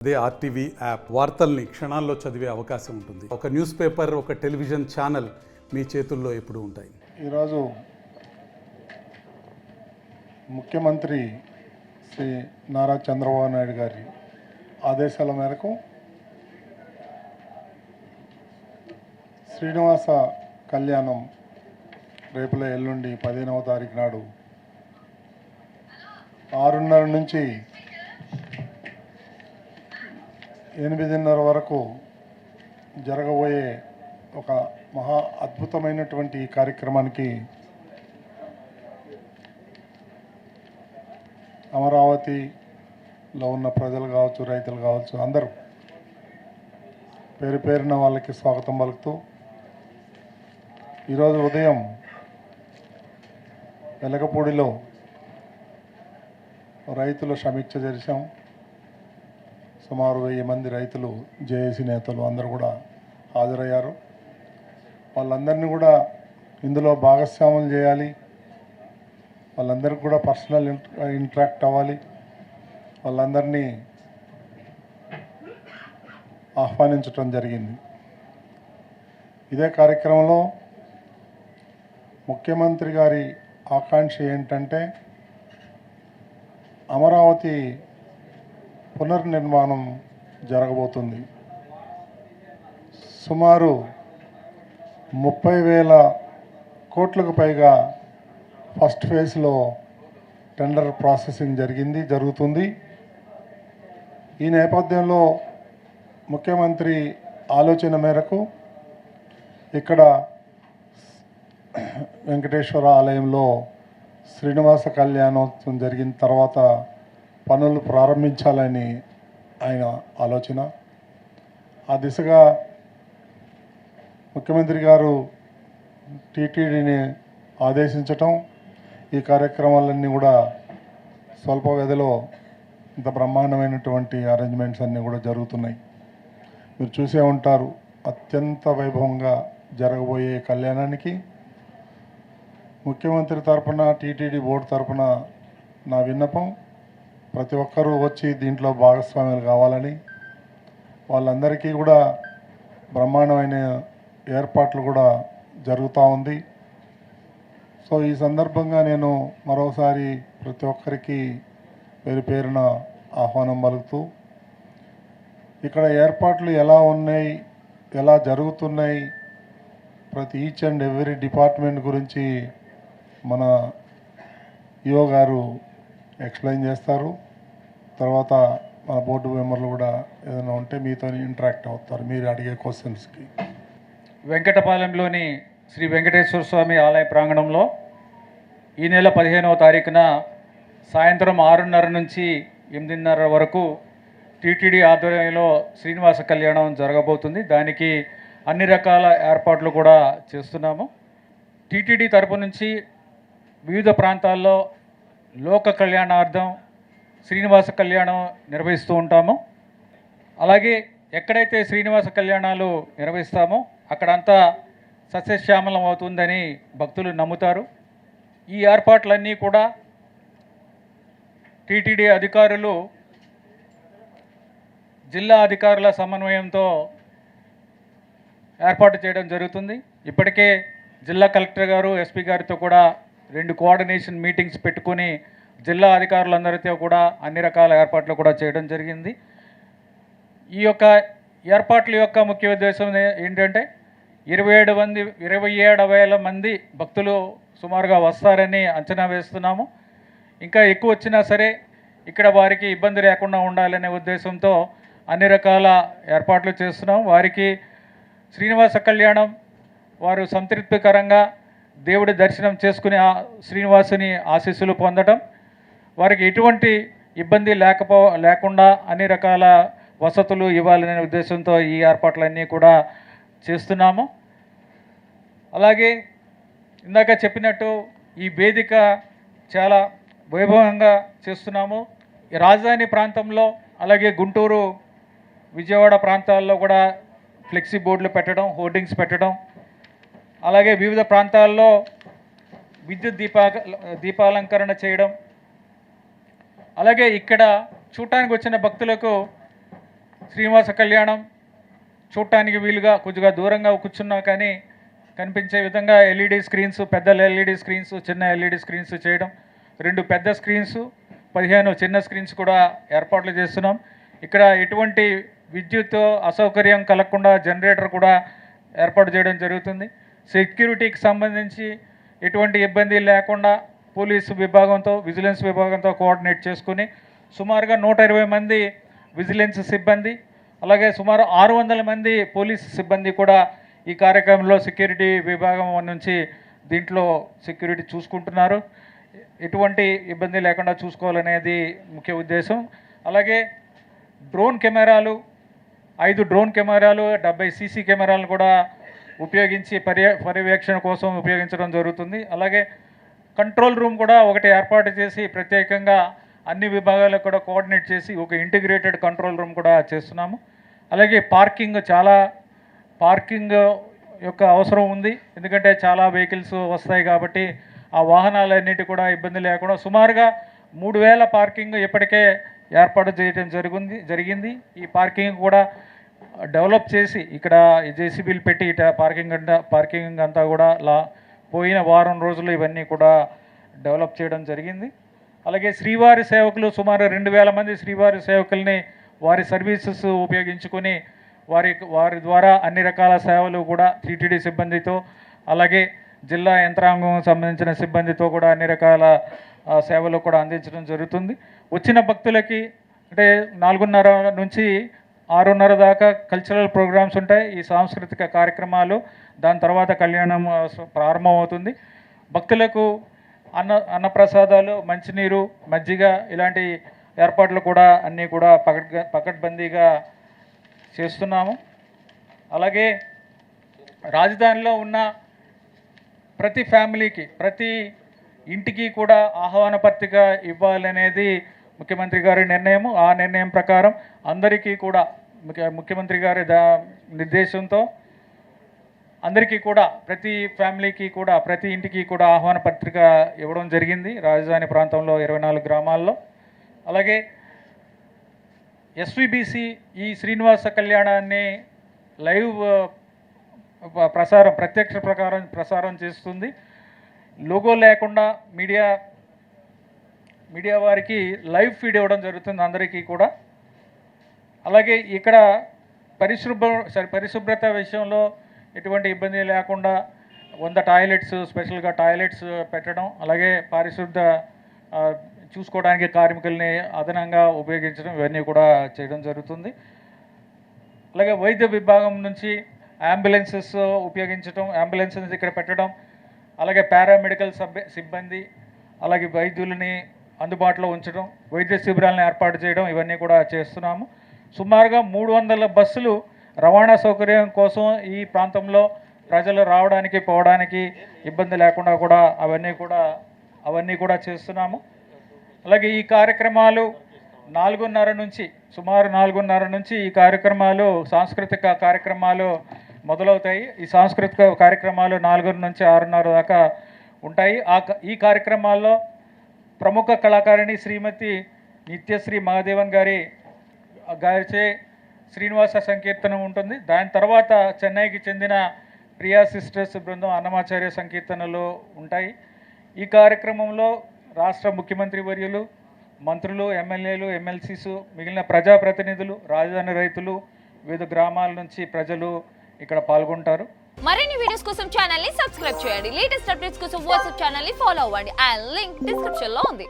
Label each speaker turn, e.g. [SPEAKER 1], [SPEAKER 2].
[SPEAKER 1] అదే RTV app వార్తల్ని క్షణాల్లో చదివే అవకాశం ఉంటుంది. ఒక న్యూస్ పేపర్, ఒక టెలివిజన్ ఛానల్ మీ చేతుల్లో ఎప్పుడూ ఉంటాయి.
[SPEAKER 2] ఈరోజు ముఖ్యమంత్రి శ్రీ నారా చంద్రబాబు నాయుడు గారి ఆదేశాల మేరకు శ్రీనివాస కళ్యాణం రేపుల ఎల్లుండి 15వ తారీఖు నాడు 6:30 నుంచి 8:30 వరకు జరగబోయే ఒక మహా అద్భుతమైనటువంటి ఈ కార్యక్రమానికి అమరావతిలో ఉన్న ప్రజలు కావచ్చు, రైతులు కావచ్చు, అందరూ పేరు పేరున వాళ్ళకి స్వాగతం పలుకుతూ ఈరోజు ఉదయం వెలగపూడిలో రైతుల సమీక్ష జరిశాం. సుమారు 1000 మంది రైతులు, జేఏసీ నేతలు అందరూ కూడా హాజరయ్యారు. వాళ్ళందరినీ కూడా ఇందులో భాగస్వాములు చేయాలి, వాళ్ళందరికీ కూడా పర్సనల్ ఇంటరాక్ట్ అవ్వాలి, వాళ్ళందరినీ ఆహ్వానించటం జరిగింది. ఇదే కార్యక్రమంలో ముఖ్యమంత్రి గారి ఆకాంక్ష ఏంటంటే అమరావతి పునర్నిర్మాణం జరగబోతుంది. సుమారు 30,000 కోట్లకు పైగా ఫస్ట్ ఫేజ్లో టెండర్ ప్రాసెసింగ్ జరుగుతుంది. ఈ నేపథ్యంలో ముఖ్యమంత్రి ఆలోచన మేరకు ఇక్కడ వెంకటేశ్వర ఆలయంలో శ్రీనివాస కళ్యాణోత్సవం జరిగిన తర్వాత పనులు ప్రారంభించాలని ఆయన ఆలోచన. ఆ దిశగా ముఖ్యమంత్రి గారు టీటీడీని ఆదేశించటం, ఈ కార్యక్రమాలన్నీ కూడా స్వల్ప వ్యవధిలో ఇంత బ్రహ్మాండమైనటువంటి అరేంజ్మెంట్స్ అన్నీ కూడా జరుగుతున్నాయి. మీరు చూసే ఉంటారు. అత్యంత వైభవంగా జరగబోయే కళ్యాణానికి ముఖ్యమంత్రి తరపున, టీటీడీ బోర్డు తరపున నా విన్నపం, ప్రతి ఒక్కరూ వచ్చి దీంట్లో భాగస్వాములు కావాలని, వాళ్ళందరికీ కూడా బ్రహ్మాండమైన ఏర్పాట్లు కూడా జరుగుతూ ఉంది. సో ఈ సందర్భంగా నేను మరోసారి ప్రతి ఒక్కరికి పేరు పేరున ఆహ్వానం పలుకుతూ, ఇక్కడ ఏర్పాట్లు ఎలా ఉన్నాయి, ఎలా జరుగుతున్నాయి, ప్రతి ఈచ్ అండ్ ఎవ్రీ డిపార్ట్మెంట్ గురించి మన ఈఓ గారు ఎక్స్ప్లెయిన్ చేస్తారు. తర్వాత మన బోర్డు మెంబర్లు కూడా ఏదైనా ఉంటే మీతో ఇంటరాక్ట్ అవుతారు మీరు అడిగే క్వశ్చన్స్కి.
[SPEAKER 3] వెంకటపాలెంలోని శ్రీ వెంకటేశ్వర స్వామి ఆలయ ప్రాంగణంలో ఈ నెల 15వ తారీఖున సాయంత్రం 6:30 నుంచి 8:30 వరకు టీటీడీ ఆధ్వర్యంలో శ్రీనివాస కళ్యాణం జరగబోతుంది. దానికి అన్ని రకాల ఏర్పాట్లు కూడా చేస్తున్నాము. టీటీడీ తరపు నుంచి వివిధ ప్రాంతాల్లో లోక కళ్యాణార్థం శ్రీనివాస కళ్యాణం నిర్వహిస్తూ ఉంటాము. అలాగే ఎక్కడైతే శ్రీనివాస కళ్యాణాలు నిర్వహిస్తామో అక్కడంతా సస్యశ్యామలం అవుతుందని భక్తులు నమ్ముతారు. ఈ ఏర్పాట్లన్నీ కూడా టీటీడీ అధికారులు జిల్లా అధికారుల సమన్వయంతో ఏర్పాటు చేయడం జరుగుతుంది. ఇప్పటికే జిల్లా కలెక్టర్ గారు, ఎస్పీ గారితో కూడా 2 కోఆర్డినేషన్ మీటింగ్స్ పెట్టుకొని జిల్లా అధికారులందరితో కూడా అన్ని రకాల ఏర్పాట్లు కూడా చేయడం జరిగింది. ఈ యొక్క ఏర్పాట్ల యొక్క ముఖ్య ఉద్దేశం ఏంటంటే 27,000 మంది భక్తులు సుమారుగా వస్తారని అంచనా వేస్తున్నాము. ఇంకా ఎక్కువ వచ్చినా సరే ఇక్కడ వారికి ఇబ్బంది లేకుండా ఉండాలనే ఉద్దేశంతో అన్ని రకాల ఏర్పాట్లు చేస్తున్నాం. వారికి శ్రీనివాస కళ్యాణం వారు సంతృప్తికరంగా దేవుడి దర్శనం చేసుకుని శ్రీనివాసుని ఆశీస్సులు పొందడం, వారికి ఎటువంటి ఇబ్బంది లేకుండా అన్ని రకాల వసతులు ఇవ్వాలనే ఉద్దేశంతో ఈ ఏర్పాట్లన్నీ కూడా చేస్తున్నాము. అలాగే ఇందాక చెప్పినట్టు ఈ వేదిక చాలా వైభవంగా చేస్తున్నాము. ఈ రాజధాని ప్రాంతంలో, అలాగే గుంటూరు, విజయవాడ ప్రాంతాల్లో కూడా ఫ్లెక్సీ బోర్డులు పెట్టడం, హోర్డింగ్స్ పెట్టడం, అలాగే వివిధ ప్రాంతాల్లో విద్యుత్ దీపాలంకరణ చేయడం, అలాగే ఇక్కడ చూడటానికి వచ్చిన భక్తులకు శ్రీనివాస కళ్యాణం చూడటానికి వీలుగా కొద్దిగా దూరంగా కూర్చున్నా కానీ కనిపించే విధంగా ఎల్ఈడి స్క్రీన్స్, పెద్ద ఎల్ఈడి స్క్రీన్స్, చిన్న ఎల్ఈడి స్క్రీన్స్ చేయడం, 2 పెద్ద స్క్రీన్స్, 15 చిన్న స్క్రీన్స్ కూడా ఏర్పాట్లు చేస్తున్నాం. ఇక్కడ ఎటువంటి విద్యుత్ అసౌకర్యం కలగకుండా జనరేటర్ కూడా ఏర్పాటు చేయడం జరుగుతుంది. సెక్యూరిటీకి సంబంధించి ఎటువంటి ఇబ్బంది లేకుండా పోలీసు విభాగంతో, విజిలెన్స్ విభాగంతో కోఆర్డినేట్ చేసుకుని సుమారుగా 120 మంది విజిలెన్స్ సిబ్బంది, అలాగే సుమారు 600 మంది పోలీసు సిబ్బంది కూడా ఈ కార్యక్రమంలో సెక్యూరిటీ విభాగం నుంచి దీంట్లో సెక్యూరిటీ చూసుకుంటున్నారు. ఎటువంటి ఇబ్బంది లేకుండా చూసుకోవాలనేది ముఖ్య ఉద్దేశం. అలాగే డ్రోన్ కెమెరాలు, 5 డ్రోన్ కెమెరాలు, 70 సీసీ కెమెరాలను కూడా ఉపయోగించి పర్యవేక్షణ కోసం ఉపయోగించడం జరుగుతుంది. అలాగే కంట్రోల్ రూమ్ కూడా ఒకటి ఏర్పాటు చేసి ప్రత్యేకంగా అన్ని విభాగాలకు కూడా కోఆర్డినేట్ చేసి ఒక ఇంటిగ్రేటెడ్ కంట్రోల్ రూమ్ కూడా చేస్తున్నాము. అలాగే పార్కింగ్ యొక్క అవసరం ఉంది. ఎందుకంటే చాలా వెహికల్స్ వస్తాయి కాబట్టి ఆ వాహనాలన్నిటి కూడా ఇబ్బంది లేకుండా సుమారుగా 3000 పార్కింగ్ ఇప్పటికే ఏర్పాటు చేయడం జరిగింది. ఈ పార్కింగ్ కూడా డెవలప్ చేసి ఇక్కడ జేసీబీలు పెట్టి పార్కింగ్ అంతా కూడా పోయిన వారం రోజులు ఇవన్నీ కూడా డెవలప్ చేయడం జరిగింది. అలాగే శ్రీవారి సేవకులు సుమారు 2000 మంది శ్రీవారి సేవకుల్ని వారి సర్వీసెస్ ఉపయోగించుకొని వారి ద్వారా అన్ని రకాల సేవలు కూడా టీటీడీ సిబ్బందితో, అలాగే జిల్లా యంత్రాంగం సంబంధించిన సిబ్బందితో కూడా అన్ని రకాల సేవలు కూడా అందించడం జరుగుతుంది. వచ్చిన భక్తులకి అంటే 4:30 నుంచి 6:30 దాకా కల్చరల్ ప్రోగ్రామ్స్ ఉంటాయి, ఈ సాంస్కృతిక కార్యక్రమాలు. దాని తర్వాత కళ్యాణం ప్రారంభమవుతుంది. భక్తులకు అన్నప్రసాదాలు, మంచినీరు, మజ్జిగ ఇలాంటి ఏర్పాట్లు కూడా అన్నీ కూడా పకడ్బందీగా చేస్తున్నాము. అలాగే రాజధానిలో ఉన్న ప్రతి ఫ్యామిలీకి, ప్రతి ఇంటికి కూడా ఆహ్వాన పత్రిక ఇవ్వాలనేది ముఖ్యమంత్రి గారి నిర్ణయం. ఆ నిర్ణయం ప్రకారం అందరికీ కూడా ముఖ్యమంత్రి గారి నిర్దేశంతో అందరికీ కూడా ప్రతి ఫ్యామిలీకి కూడా ప్రతి ఇంటికి కూడా ఆహ్వాన పత్రిక ఇవ్వడం జరిగింది రాజధాని ప్రాంతంలో 24 గ్రామాల్లో. అలాగే ఎస్విబిసి ఈ శ్రీనివాస కళ్యాణాన్ని లైవ్ ప్రత్యక్ష ప్రసారం చేస్తుంది. లోగో లేకుండా మీడియా వారికి లైవ్ ఫీడ్ ఇవ్వడం జరుగుతుంది అందరికీ కూడా. అలాగే ఇక్కడ పరిశుభ్రత విషయంలో ఎటువంటి ఇబ్బంది లేకుండా 100 టాయిలెట్స్, స్పెషల్గా టాయిలెట్స్ పెట్టడం, అలాగే చూసుకోవడానికి కార్మికుల్ని అదనంగా ఉపయోగించడం, ఇవన్నీ కూడా చేయడం జరుగుతుంది. అలాగే వైద్య విభాగం నుంచి అంబులెన్సెస్ ఉపయోగించడం, అంబులెన్సెస్ ఇక్కడ పెట్టడం, అలాగే పారామెడికల్ సిబ్బంది, అలాగే వైద్యులని అందుబాటులో ఉంచడం, వైద్య శిబిరాలను ఏర్పాటు చేయడం, ఇవన్నీ కూడా చేస్తున్నాము. సుమారుగా 300 బస్సులు రవాణా సౌకర్యం కోసం ఈ ప్రాంతంలో ప్రజలు రావడానికి పోవడానికి ఇబ్బంది లేకుండా కూడా అవన్నీ కూడా చేస్తున్నాము. అలాగే ఈ కార్యక్రమాలు 4:30 నుంచి సుమారు 4:30 నుంచి ఈ కార్యక్రమాలు సాంస్కృతిక కార్యక్రమాలు మొదలవుతాయి. ఈ సాంస్కృతిక కార్యక్రమాలు 4 నుంచి 6:30 దాకా ఉంటాయి. ఈ కార్యక్రమాల్లో ప్రముఖ కళాకారిణి శ్రీమతి నిత్యశ్రీ మహాదేవన్ గారిచే శ్రీనివాస సంకీర్తనం ఉంటుంది. దాని తర్వాత చెన్నైకి చెందిన ప్రియా సిస్టర్స్ బృందం అన్నమాచార్య సంకీర్తనలు ఉంటాయి. ఈ కార్యక్రమంలో రాష్ట్ర ముఖ్యమంత్రి వర్యులు, మంత్రులు, ఎమ్మెల్యేలు, ఎమ్మెల్సీస్, మిగిలిన ప్రజాప్రతినిధులు, రాజధాని రైతులు, వివిధ గ్రామాల నుంచి ప్రజలు ఇక్కడ పాల్గొంటారు.
[SPEAKER 4] మరిన్ని వీడియోస్ కోసం ఛానల్ ని సబ్స్క్రైబ్ చేయండి. లేటెస్ట్ అప్డేట్స్ కోసం వాట్సాప్ ఛానల్ ని ఫాలో అవ్వండి. ఆ లింక్ డిస్క్రిప్షన్ లో ఉంది.